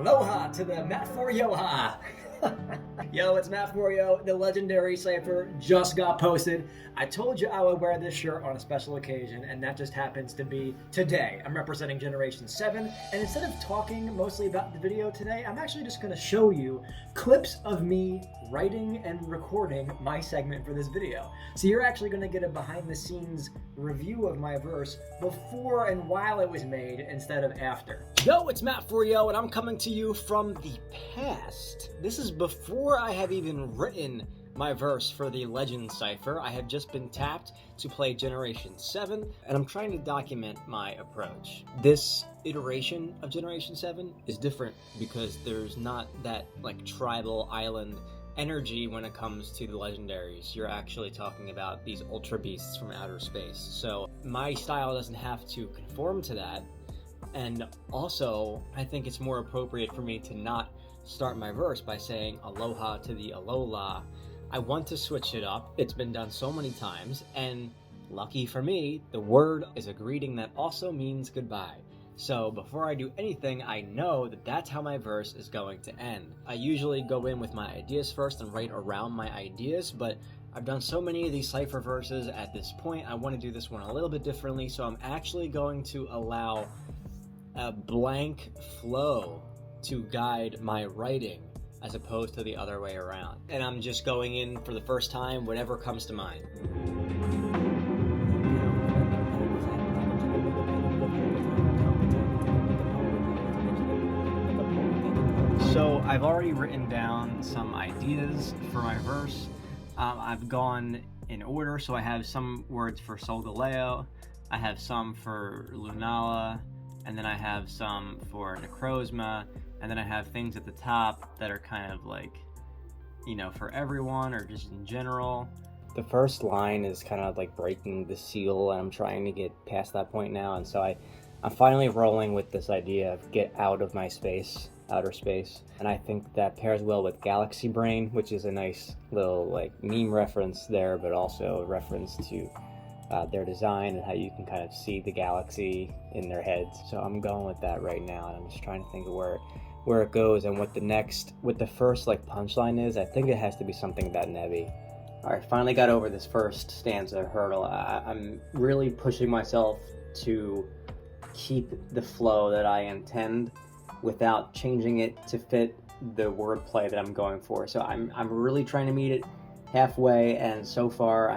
Aloha to the Mat4yo. Yo, it's Mat4yo. The legendary cipher just got posted. I told you I would wear this shirt on a special occasion, and that just happens to be today. I'm representing Generation 7, and instead of talking mostly about the video today, I'm actually just going to show you clips of me writing and recording my segment for this video. So you're actually going to get a behind-the-scenes review of my verse before and while it was made instead of after. Yo, it's Mat4yo, and I'm coming to you from the past. This is before I have even written my verse for the Legends cipher. I have just been tapped to play Generation 7, and I'm trying to document my approach. This iteration of Generation 7 is different because there's not that like tribal island energy when it comes to the legendaries. You're actually talking about these ultra beasts from outer space. So my style doesn't have to conform to that. And also, I think it's more appropriate for me to not start my verse by saying aloha to the alola. I want to switch it up. It's been done so many times, and lucky for me, the word is a greeting that also means goodbye. So before I do anything, I know that that's how my verse is going to end. I usually go in with my ideas first and write around my ideas, but I've done so many of these cipher verses at this point, I want to do this one a little bit differently, so I'm actually going to allow a blank flow to guide my writing as opposed to the other way around. And I'm just going in for the first time, whatever comes to mind. So I've already written down some ideas for my verse. I've gone in order, so I have some words for Solgaleo, I have some for Lunala, and then I have some for Necrozma, and then I have things at the top that are kind of like, you know, for everyone or just in general. The first line is kind of like breaking the seal, and I'm trying to get past that point now, and so I'm finally rolling with this idea of get out of my space, outer space. And I think that pairs well with Galaxy Brain, which is a nice little like meme reference there, but also a reference to their design and how you can kind of see the galaxy in their heads. So I'm going with that right now, and I'm just trying to think of where it goes and what the first like punchline is. I think it has to be something about Nebby. All right, finally got over this first stanza hurdle. I'm really pushing myself to keep the flow that I intend without changing it to fit the wordplay that I'm going for. So I'm really trying to meet it halfway, and so far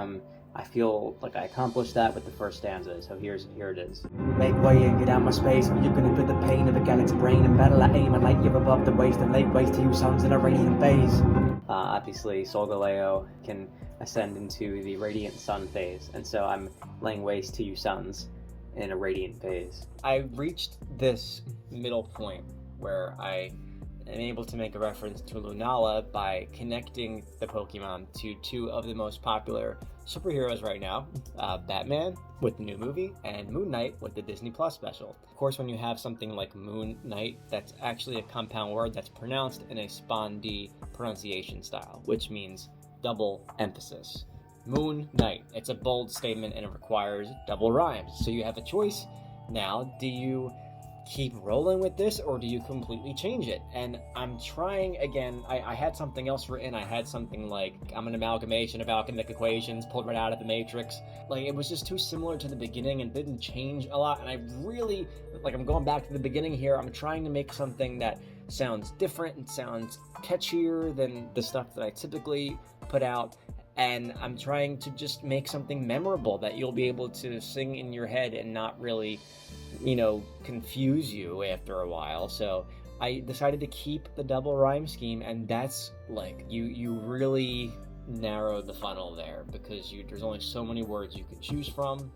I feel like I accomplished that with the first stanza, so here it is. Make way and get out my space, or you're gonna feel the pain of a galaxy brain and battle at aim and light year above the waste and late waste to you suns in a radiant phase. Obviously, Solgaleo can ascend into the radiant sun phase, and so I'm laying waste to you suns in a radiant phase. I reached this middle point where I am able to make a reference to Lunala by connecting the Pokemon to two of the most popular superheroes right now, Batman with the new movie and Moon Knight with the Disney Plus special. Of course, when you have something like Moon Knight, that's actually a compound word that's pronounced in a Spondee pronunciation style, which means double emphasis. Moon Knight. It's a bold statement and it requires double rhymes. So you have a choice now. Do you keep rolling with this or do you completely change it? And I'm trying again. I had something else written. I had something like, I'm an amalgamation of alchemic equations pulled right out of the Matrix. Like, it was just too similar to the beginning and didn't change a lot. And I really, like, I'm going back to the beginning here. I'm trying to make something that sounds different and sounds catchier than the stuff that I typically put out. And I'm trying to just make something memorable that you'll be able to sing in your head and not really, you know, confuse you after a while. So I decided to keep the double rhyme scheme, and that's like, you really narrowed the funnel there because there's only so many words you can choose from.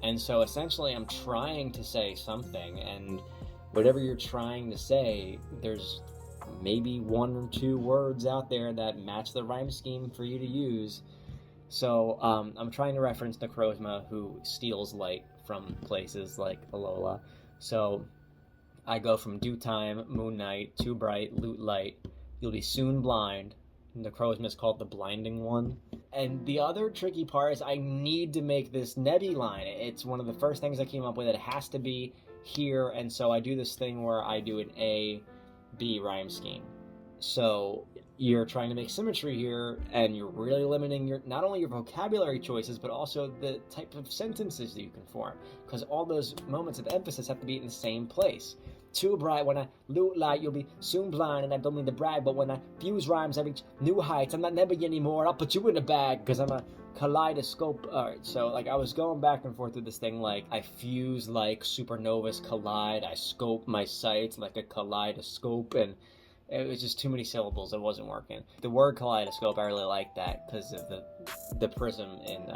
And so essentially I'm trying to say something, and whatever you're trying to say, there's maybe one or two words out there that match the rhyme scheme for you to use. So I'm trying to reference Necrozma, who steals light from places like Alola. So I go from Dew Time, Moon Knight, Too Bright, Loot Light, You'll Be Soon Blind. Necrozma is called the Blinding One. And the other tricky part is I need to make this Nebby line. It's one of the first things I came up with. It has to be here, and so I do this thing where I do an A, B rhyme scheme. So you're trying to make symmetry here, and you're really limiting your not only your vocabulary choices, but also the type of sentences that you can form, because all those moments of emphasis have to be in the same place. Too bright when I loot light, you'll be soon blind, and I don't mean to brag, but when I fuse rhymes, I reach new heights. I'm not Nebby anymore, I'll put you in a bag, because I'm a kaleidoscope. Alright, so like I was going back and forth with this thing, like I fuse like supernovas collide, I scope my sights like a kaleidoscope, and it was just too many syllables. It wasn't working. The word kaleidoscope, I really like that because of the prism in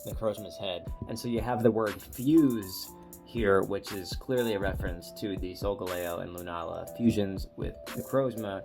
Necrozma's head. And so you have the word fuse here, which is clearly a reference to the Solgaleo and Lunala fusions with Necrozma,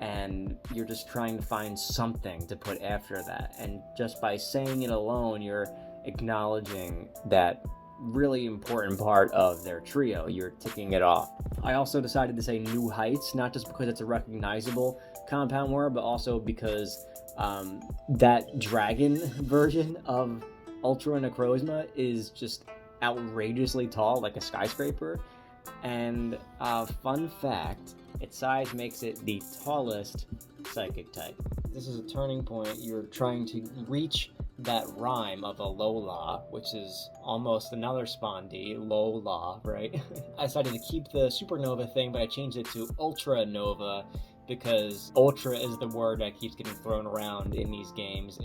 and you're just trying to find something to put after that. And just by saying it alone, you're acknowledging that really important part of their trio. You're ticking it off. I also decided to say new heights, not just because it's a recognizable compound word, but also because that dragon version of Ultra Necrozma is just outrageously tall, like a skyscraper. And fun fact, its size makes it the tallest psychic type. This is a turning point. You're trying to reach that rhyme of Alola, which is almost another Spondy, Lola, right? I decided to keep the Supernova thing, but I changed it to Ultra Nova because Ultra is the word that keeps getting thrown around in these games.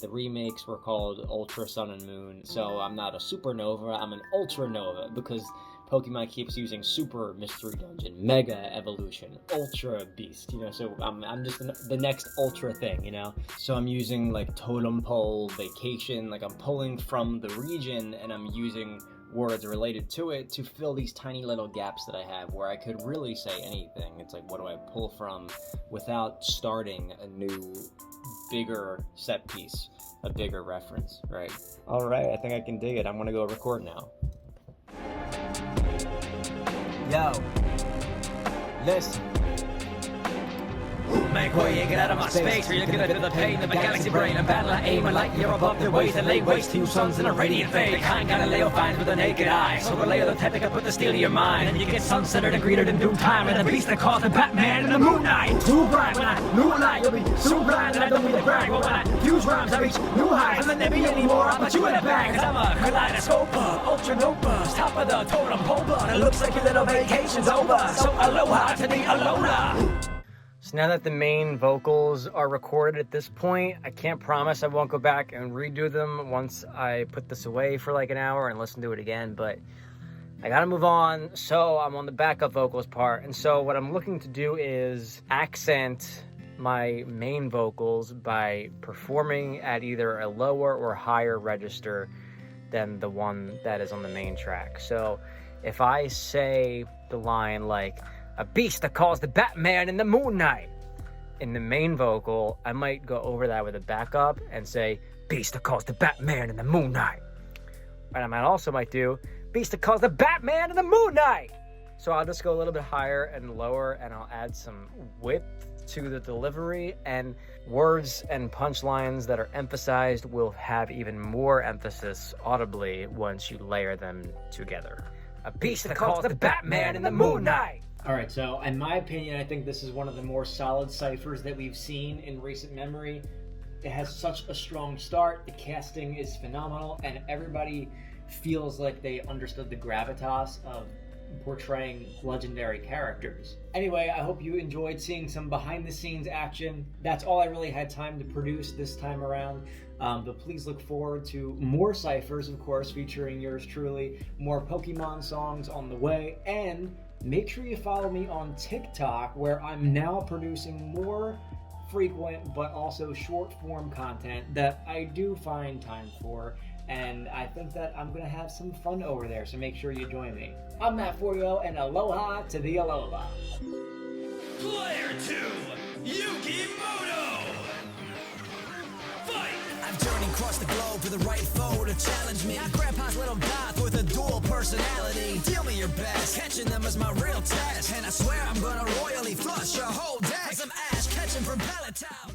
The remakes were called Ultra Sun and Moon, so I'm not a Supernova, I'm an Ultra Nova, because Pokemon keeps using Super Mystery Dungeon, Mega Evolution, Ultra Beast, you know, so I'm just the next Ultra thing, you know? So I'm using, like, Totem Pole, Vacation, like, I'm pulling from the region, and I'm using words related to it to fill these tiny little gaps that I have where I could really say anything. It's like, what do I pull from without starting a new, bigger set piece, a bigger reference, right? All right, I think I can dig it. I'm gonna go record now. Yo, listen. Make way and get out of my space, or you're gonna feel the pain of my galaxy brain. A battle I aim a light year above their ways and lay waste to you suns in a radiant fade. The kind Galileo finds with a naked eye. So relay the tactic put the steel to your mind, and you get sun-centered and greeted in due time. And the beast that caused the Batman in the Moon Knight. Too bright when I moonlight, you'll be so blind that I don't mean to brag. But when I use rhymes, I reach new heights. I'm not Nebby anymore, I'll put you in a bag. Cause I'm a kaleidoscope, ultra nova, top of the totem pole. And it looks like your little vacation's over. So aloha to the Alola. So now that the main vocals are recorded at this point, I can't promise I won't go back and redo them once I put this away for like an hour and listen to it again, but I gotta move on, so I'm on the backup vocals part. And so what I'm looking to do is accent my main vocals by performing at either a lower or higher register than the one that is on the main track. So if I say the line like, a beast that calls the Batman in the Moon Knight, in the main vocal, I might go over that with a backup and say, beast that calls the Batman in the Moon Knight. And I might do, beast that calls the Batman in the Moon Knight. So I'll just go a little bit higher and lower, and I'll add some width to the delivery, and words and punchlines that are emphasized will have even more emphasis audibly once you layer them together. A beast that calls the Batman in the Moon Knight. Alright, so in my opinion, I think this is one of the more solid ciphers that we've seen in recent memory. It has such a strong start, the casting is phenomenal, and everybody feels like they understood the gravitas of portraying legendary characters. Anyway, I hope you enjoyed seeing some behind-the-scenes action. That's all I really had time to produce this time around. But please look forward to more ciphers, of course, featuring yours truly, more Pokemon songs on the way, and make sure you follow me on TikTok, where I'm now producing more frequent but also short form content that I do find time for, and I think that I'm going to have some fun over there, so make sure you join me. I'm Mat4yo, and aloha to the Alola. Player 2, Yukimoto! Fight! I've journeyed across the globe for the right foe to challenge me. I'm Grandpa's little goth with a dual personality. Deal me your best, catching them is my real test. And I swear I'm gonna royally flush your whole deck. Some ash catching from Palatine.